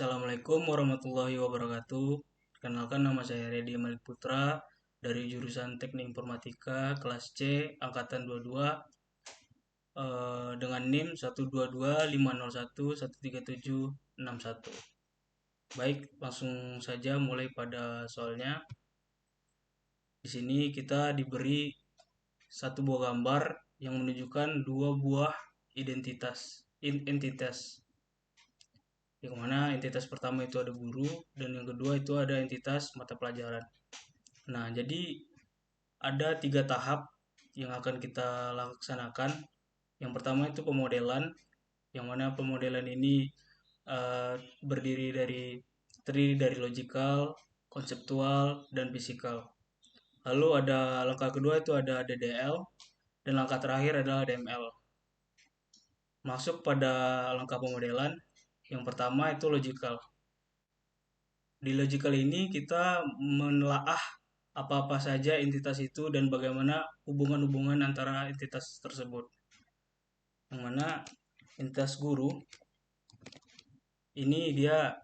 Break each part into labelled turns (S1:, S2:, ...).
S1: Assalamualaikum warahmatullahi wabarakatuh. Kenalkan, nama saya Redi Malik Putra dari jurusan Teknik Informatika kelas C angkatan 22 dengan NIM 12250113761. Baik, langsung saja mulai pada soalnya. Di sini kita diberi satu buah gambar yang menunjukkan dua buah entitas. Yang mana entitas pertama itu ada guru dan yang kedua itu ada entitas mata pelajaran. Nah, jadi ada 3 tahap yang akan kita laksanakan. Yang pertama itu pemodelan, yang mana pemodelan ini eh, terdiri dari logical, konseptual, dan fisikal. Lalu ada langkah kedua itu ada DDL, dan langkah terakhir adalah DML. Masuk pada langkah pemodelan, yang pertama itu logical. Di logical ini kita menelaah apa-apa saja entitas itu dan bagaimana hubungan-hubungan antara entitas tersebut. Yang mana entitas guru ini dia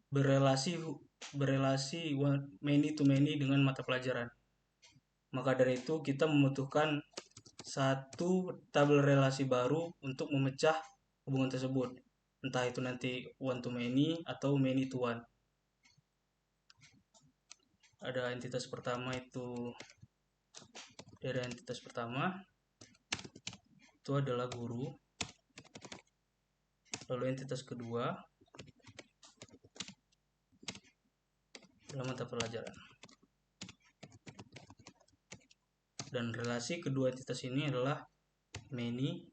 S1: berrelasi berrelasi many to many dengan mata pelajaran. Maka dari itu kita membutuhkan satu tabel relasi baru untuk memecah hubungan tersebut. Entah itu nanti one to many atau many to one. Ada entitas pertama itu dari entitas pertama itu adalah guru. Lalu entitas kedua adalah mata pelajaran. Dan relasi kedua entitas ini adalah many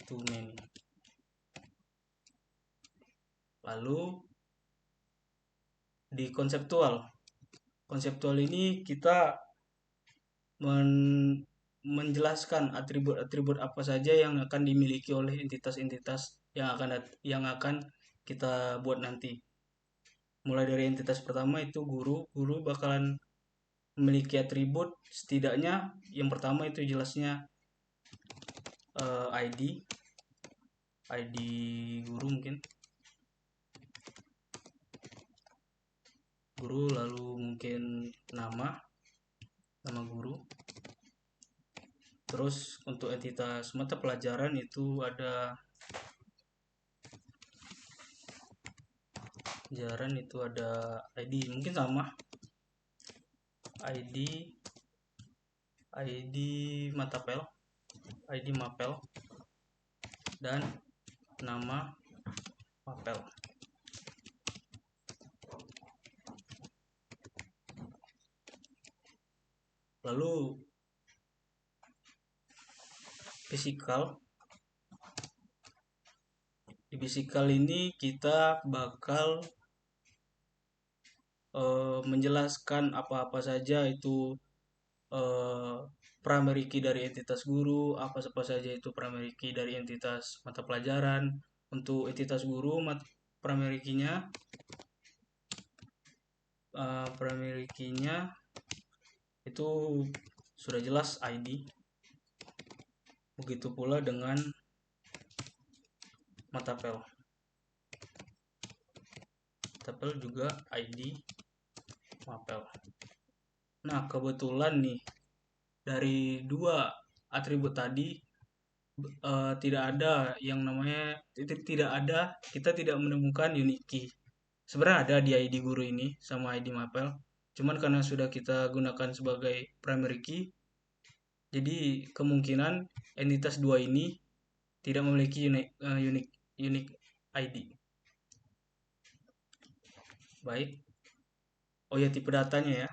S1: to many. Lalu di konseptual ini kita menjelaskan atribut-atribut apa saja yang akan dimiliki oleh entitas-entitas yang akan kita buat nanti. Mulai dari entitas pertama itu guru bakalan memiliki atribut setidaknya yang pertama itu jelasnya ID guru, mungkin guru, lalu mungkin nama guru. Terus untuk entitas mata pelajaran itu ada ID, mungkin sama ID mapel dan nama mapel. Lalu fisikal. Di fisikal ini kita bakal menjelaskan apa-apa saja itu primary key dari entitas guru, apa saja itu primary key dari entitas mata pelajaran. Untuk entitas guru, primary key-nya itu sudah jelas ID. Begitu pula dengan matapel juga ID mapel. Nah, kebetulan nih dari dua atribut tadi tidak ada yang namanya kita tidak menemukan unique key. Sebenarnya ada di ID guru ini sama ID mapel, cuman karena sudah kita gunakan sebagai primary key, jadi kemungkinan entitas dua ini tidak memiliki unique ID. Baik. Oh ya, tipe datanya ya.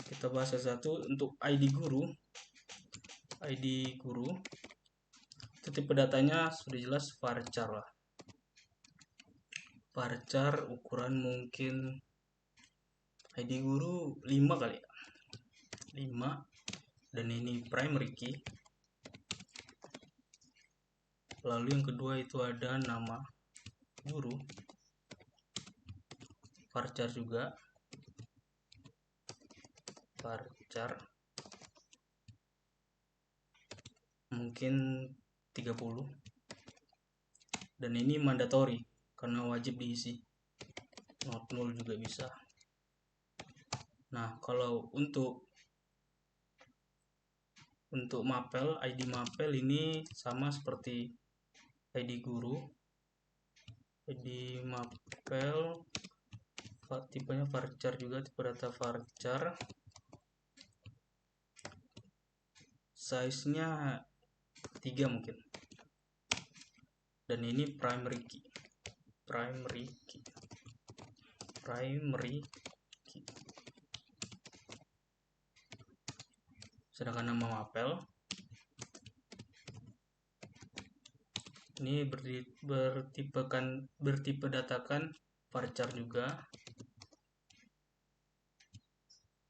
S1: Kita bahas satu untuk ID guru. Itu tipe datanya sudah jelas varchar lah. Varchar ukuran mungkin ID guru 5 kali ya. 5, dan ini primary key. Lalu yang kedua itu ada nama guru, varchar juga, varchar mungkin 30. Dan ini mandatory karena wajib diisi. Not null juga bisa. Nah, kalau untuk mapel, ID mapel ini sama seperti ID guru. ID mapel tipenya varchar juga, tipe data varchar. Size-nya 3 mungkin. Dan ini primary key. Sedangkan nama mapel ini bertipe datakan varchar juga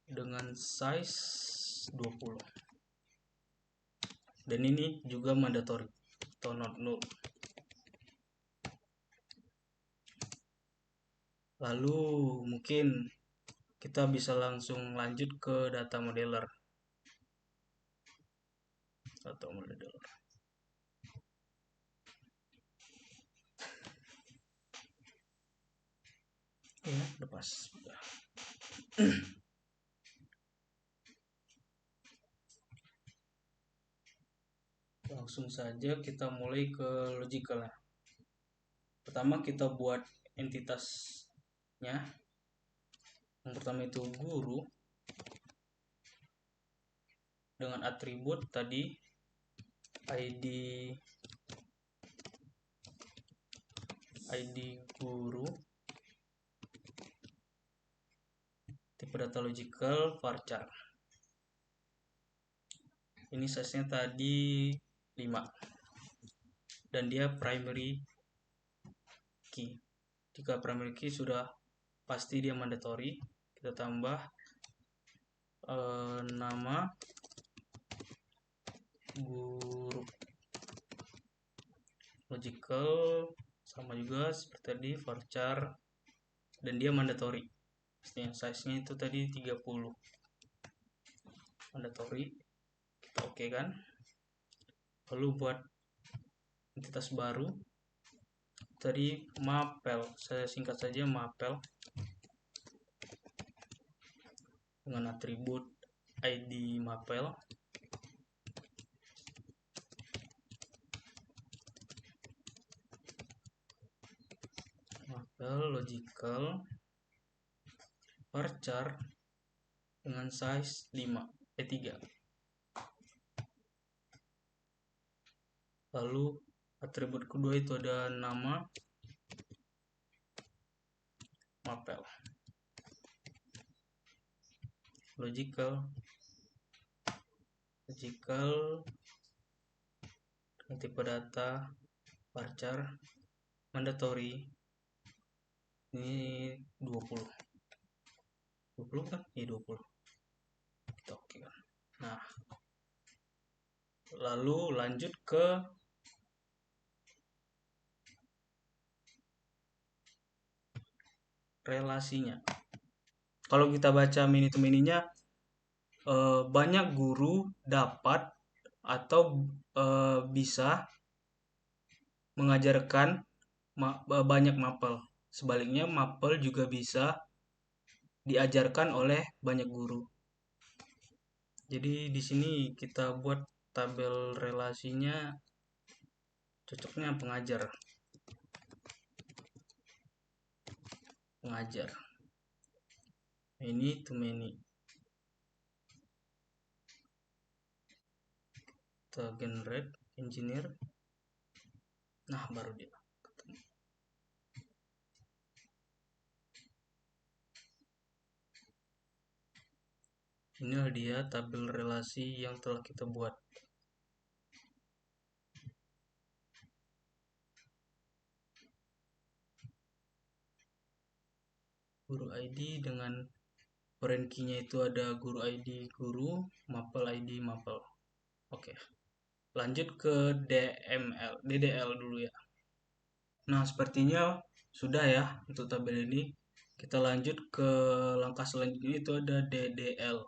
S1: dengan size 20. Dan ini juga mandatory atau not null. Lalu mungkin kita bisa langsung lanjut ke data modeler. Ya, lepas. Langsung saja kita mulai ke logical. Pertama kita buat entitasnya. Yang pertama itu guru dengan atribut tadi ID guru, tipe data logical varchar. Ini size-nya tadi 5 dan dia primary key. Jika primary key sudah pasti dia mandatory, kita tambah nama guru. Logical sama juga seperti tadi varchar dan dia mandatory. Size-nya itu tadi 30. Mandatory. Kita oke kan? Lalu buat entitas baru tadi mapel, saya singkat saja mapel dengan atribut ID mapel. Mapel logical varchar dengan size 3. Lalu atribut kedua itu ada nama mapel. Logical dengan tipe data varchar mandatory. Ini 20 kan? Iya 20. Kita oke kan. Nah, lalu lanjut ke relasinya. Kalau kita baca mini to mininya, banyak guru dapat atau bisa mengajarkan banyak mapel. Sebaliknya mapel juga bisa diajarkan oleh banyak guru. Jadi di sini kita buat tabel relasinya, cocoknya pengajar. Many to many. Kita generate engineer. Nah, baru dia ketemu. Inilah dia tabel relasi yang telah kita buat. Guru ID dengan foreign key-nya itu ada guru ID guru, mapel ID mapel. Oke. Lanjut ke DDL dulu ya. Nah, sepertinya sudah ya untuk tabel ini. Kita lanjut ke langkah selanjutnya, itu ada DDL.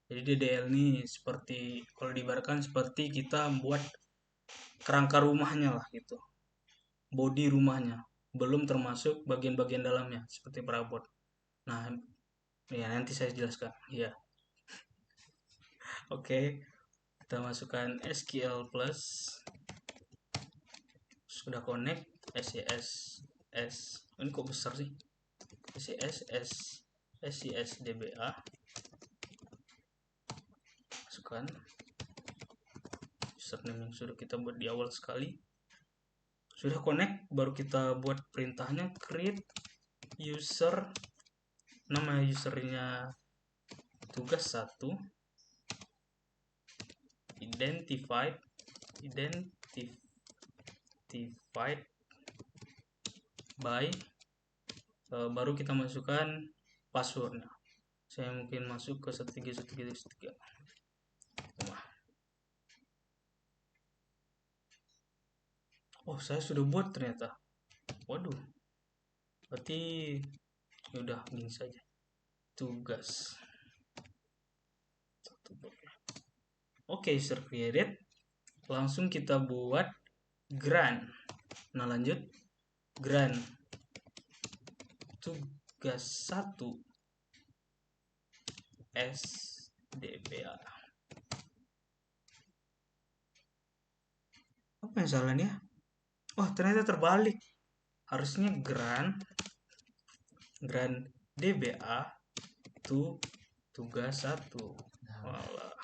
S1: Jadi DDL ini seperti, kalau diibaratkan seperti kita membuat kerangka rumahnya lah gitu. body rumahnya, belum termasuk bagian-bagian dalamnya seperti perabot. Nah, ya nanti saya jelaskan. Ya, oke. Kita masukkan SQL plus, sudah connect SES S. Ini kok besar sih? SES SES DBA. Masukkan username yang sudah kita buat di awal sekali. Sudah connect, baru kita buat perintahnya create user. Nama usernya tugas 1, identified by, baru kita masukkan passwordnya. Saya mungkin masuk ke 1313. Oh, saya sudah buat ternyata. Waduh, berarti udah gini saja. Tugas. Oke, user created. Langsung kita buat grant. Nah, lanjut. Grant tugas 1 SDBA. Apa yang salahnya? Oh, ternyata terbalik. Harusnya grant DBA tugas 1. Walah.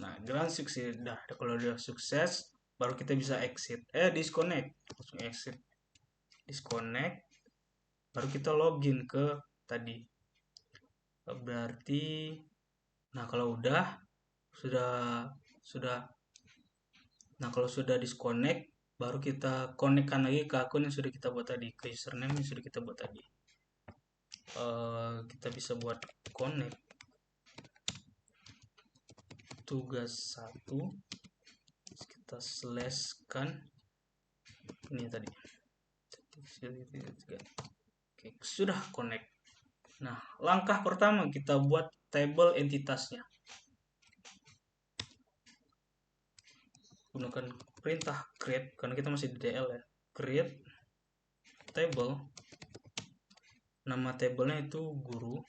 S1: Nah, grant sukses. Dah, kalau udah sukses, baru kita bisa exit. Disconnect. Langsung exit. Disconnect. Baru kita login ke tadi. Berarti, nah kalau sudah disconnect, baru kita connectkan lagi ke akun yang sudah kita buat tadi, ke username yang sudah kita buat tadi. Kita bisa buat connect tugas 1, kita slashkan ini tadi. Oke, sudah connect. Nah, langkah pertama kita buat table entitasnya. Gunakan perintah create, karena kita masih di DL ya. Create table. Nama tablenya itu guru.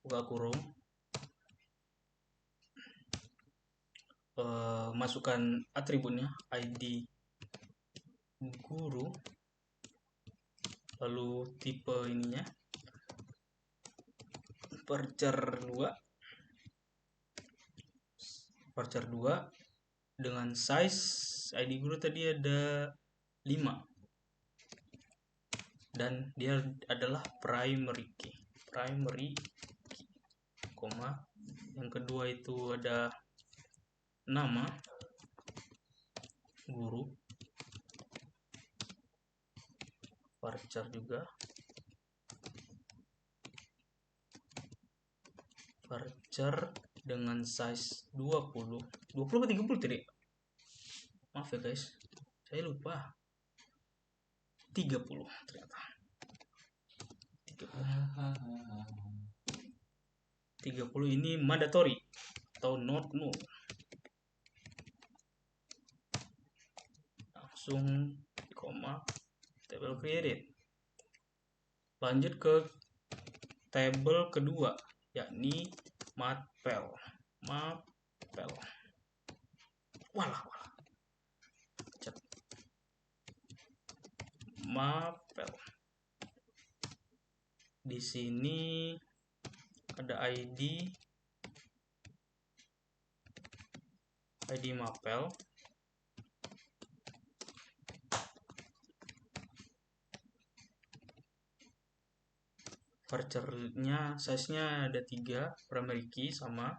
S1: Buka kurung. Masukkan atributnya, ID guru, lalu tipe ininya varchar 2 dengan size ID guru tadi ada 5 dan dia adalah primary key, koma. Yang kedua itu ada nama guru, varchar juga, varchar dengan size 20 atau 30 tadi. Maaf ya guys, saya lupa. 30 ternyata. 30 ini mandatory atau not null. Langsung koma, table created. Lanjut ke table kedua, yakni mapel. Walah. Mapel. Di sini ada ID mapel. Varchar-nya size-nya ada 3, primary key sama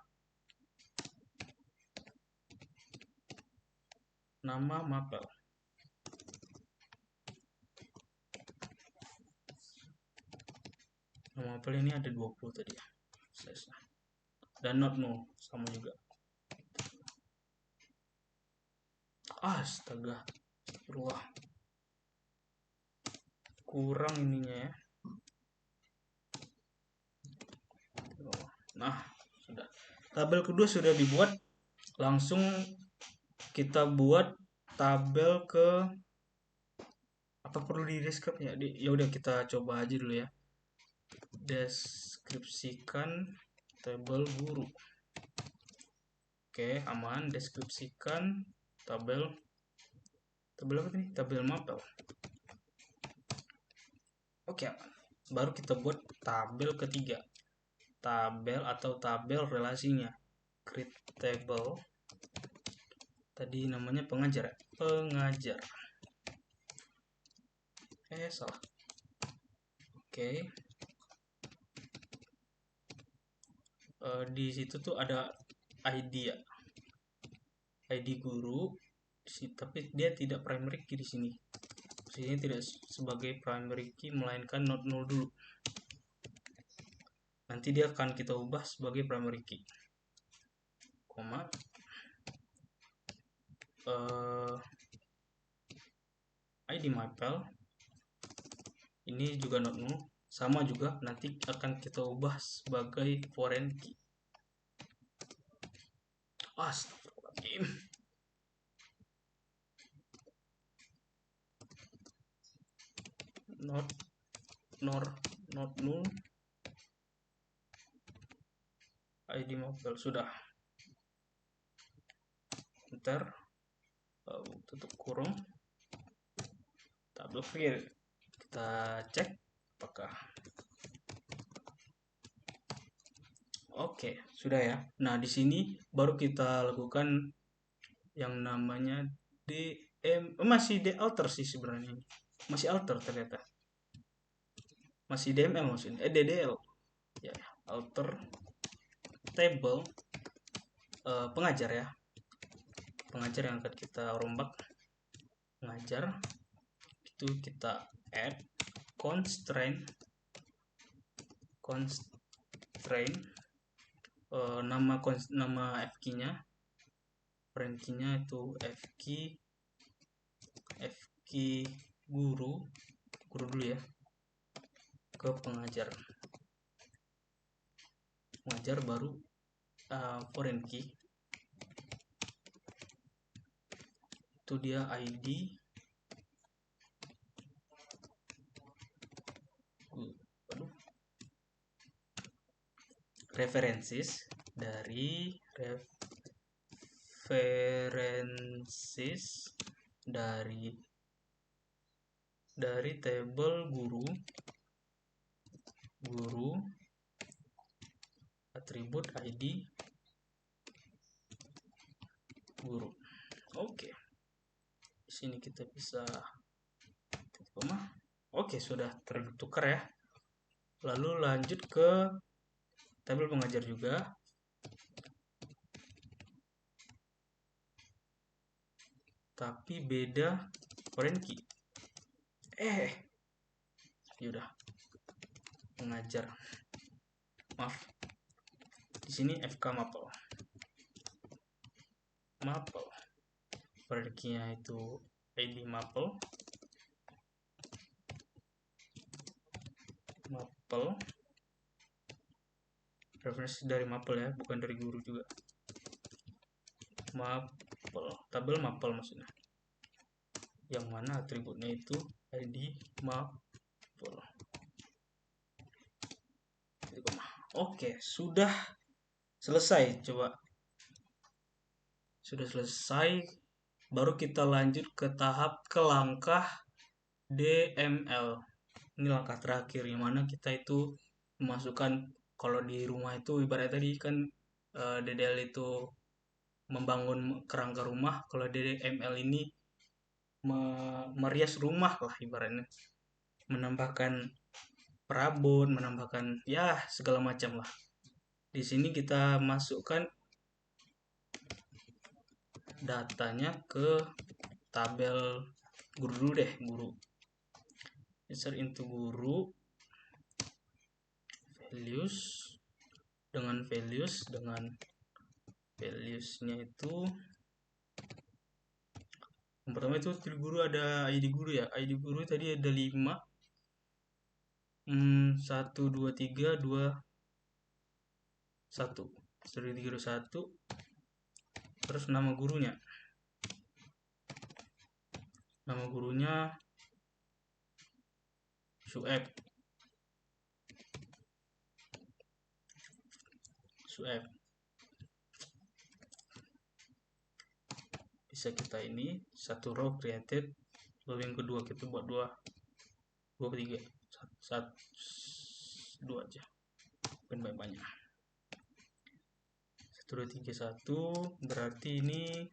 S1: nama mapel. Nama mapel ini ada 20 tadi ya size-nya. Dan not null sama juga. Astaga. Astagfirullah. Kurang ininya ya. Nah, sudah. Tabel kedua sudah dibuat. Langsung kita buat tabel ke apa perlu di deskripsi ya? Ya udah kita coba aja dulu ya. Deskripsikan tabel guru. Oke, aman. Deskripsikan tabel apa nih? Tabel mapel. Oke, aman. Baru kita buat tabel ketiga. Tabel atau tabel relasinya. Create table. Tadi namanya pengajar ya? Pengajar. Salah. Oke. Di situ tuh ada ID ya. ID guru, tapi dia tidak primary key di sini. Posisinya tidak sebagai primary key melainkan not null dulu. Nanti dia akan kita ubah sebagai primary key. Koma. ID mapel ini juga not null, sama juga nanti akan kita ubah sebagai foreign key. Astagfirullahaladzim. Not null ID mapel sudah. Enter, tutup kurung, tabel clear. Kita cek apakah oke, sudah ya. Nah, di sini baru kita lakukan yang namanya masih alter sih sebenarnya. Masih alter ternyata. Masih DML maksudnya. DDL. Ya, alter table pengajar ya. Pengajar yang akan kita rombak. Pengajar itu kita add constraint nama f key-nya, parent key-nya itu f key guru dulu ya, ke pengajar baru foreign key itu dia ID references dari table guru atribut ID guru. Oke. Di sini kita bisa oke, sudah tertukar ya. Lalu lanjut ke tabel pengajar juga. Tapi beda foreign key. Yaudah. Pengajar. Maaf. Di sini FK mapel. Foreign key-nya itu ID mapel. Referensi dari mapel ya, bukan dari guru juga. Tabel mapel maksudnya. Yang mana atributnya itu ID mapel. Oke, sudah selesai. Coba. Sudah selesai. Baru kita lanjut ke langkah DML. Ini langkah terakhir yang mana kita itu memasukkan, kalau di rumah itu ibaratnya tadi kan DDL itu membangun kerangka rumah, kalau DML ini merias rumah lah ibaratnya, menambahkan perabot, menambahkan ya segala macam lah. Di sini kita masukkan datanya ke tabel guru dulu deh, guru. Insert into guru, values-nya itu yang pertama itu guru ada ID guru ya. ID guru tadi ada 5 1 2 3 2 1 1 3 2 1, terus nama gurunya Nama gurunya Sueb. Bisa kita ini satu row created, lalu yang kedua kita buat dua tiga, dua aja, bukan banyak. 1 2 3 1 berarti ini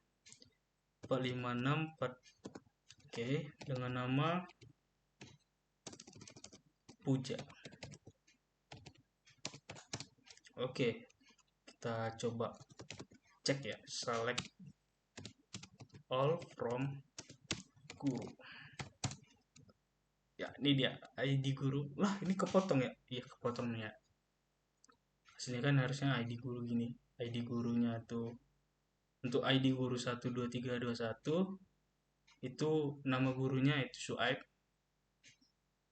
S1: 456 4. Oke, dengan nama Puja. Oke, kita coba cek ya, select all from guru. Ya, ini dia ID guru. Lah, ini kepotong ya? Iya, kepotong ya. Aslinya kan harusnya ID guru gini. ID gurunya tuh untuk ID guru 12321 itu nama gurunya itu Suaib.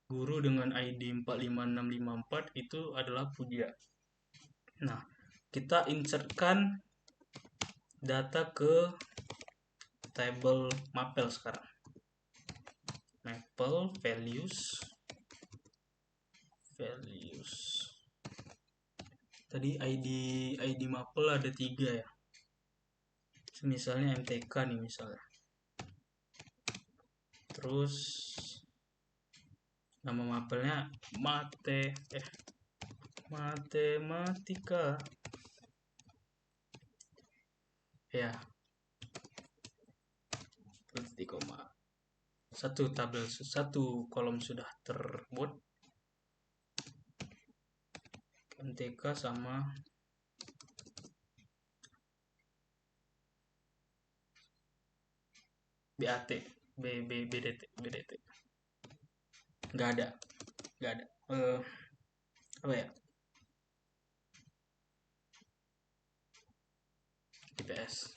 S1: Guru dengan ID 45654 itu adalah Puja. Nah, kita insertkan data ke table Mapel sekarang. Mapel values. Tadi ID Mapel ada 3 ya. Misalnya MTK nih misalnya. Terus nama mapelnya matematika. Ya. Berarti koma. Satu kolom sudah terbuat. MTK sama BAT, BDT. Nggak ada. Apa ya? IPS.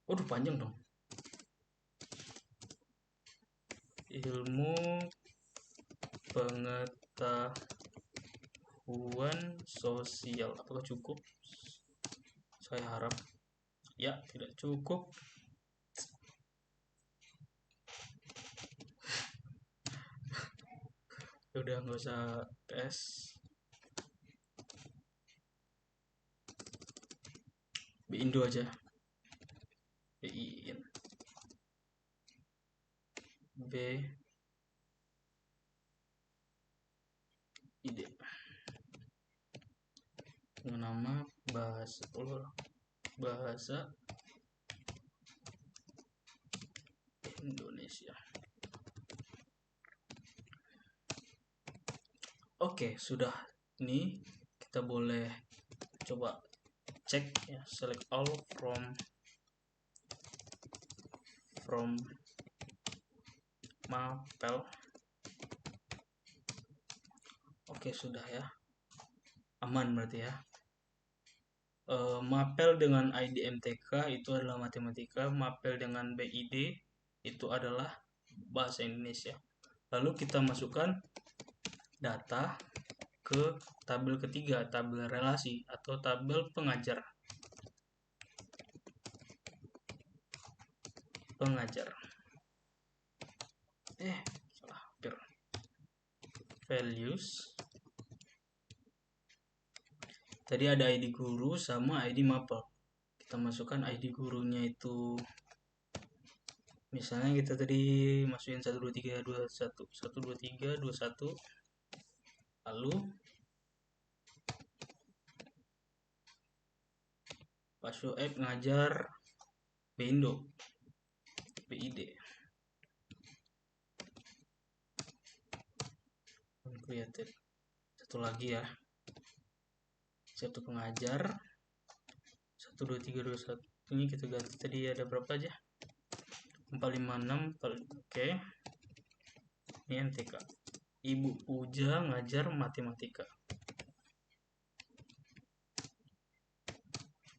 S1: Waduh, panjang dong. Ilmu pengetahuan sosial. Apakah cukup? Saya harap ya tidak cukup. Udah, nggak usah PS. Indo aja. BIN. BID. Dengan nama bahasa Indonesia. Oke, sudah. Ini kita boleh coba cek ya, select all from Mapel. Oke, sudah ya. Aman berarti ya. Mapel dengan ID MTK itu adalah matematika, mapel dengan BID itu adalah bahasa Indonesia. Lalu kita masukkan data ke tabel ketiga, tabel relasi atau tabel pengajar. Salah hampir. Values. Tadi ada ID guru sama ID mapel. Kita masukkan ID gurunya itu, misalnya kita tadi masukin 12321. Lalu Pak Shoaib ngajar Bindo, BID. Created. Satu lagi ya. Satu pengajar 12321. Ini kita ganti tadi ada berapa aja? 456. Oke. Ini MTK. Ibu Puja ngajar matematika.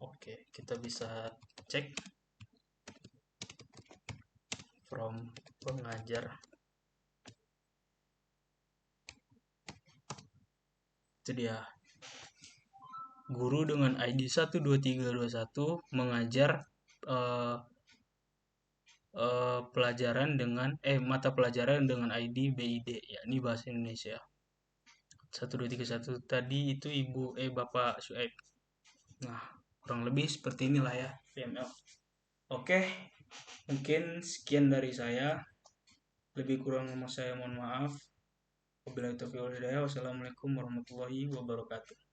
S1: Oke, kita bisa cek from pengajar. Itu dia. Guru dengan ID 12321 mengajar eh, pelajaran dengan mata pelajaran dengan ID BID, ya ini bahasa Indonesia. 1231 tadi itu Ibu Bapak Sueb. Nah, kurang lebih seperti inilah ya PML. Oke, mungkin sekian dari saya. Lebih kurang saya mohon maaf. Wabillahi taufiq wal hidayah. Wassalamualaikum warahmatullahi wabarakatuh.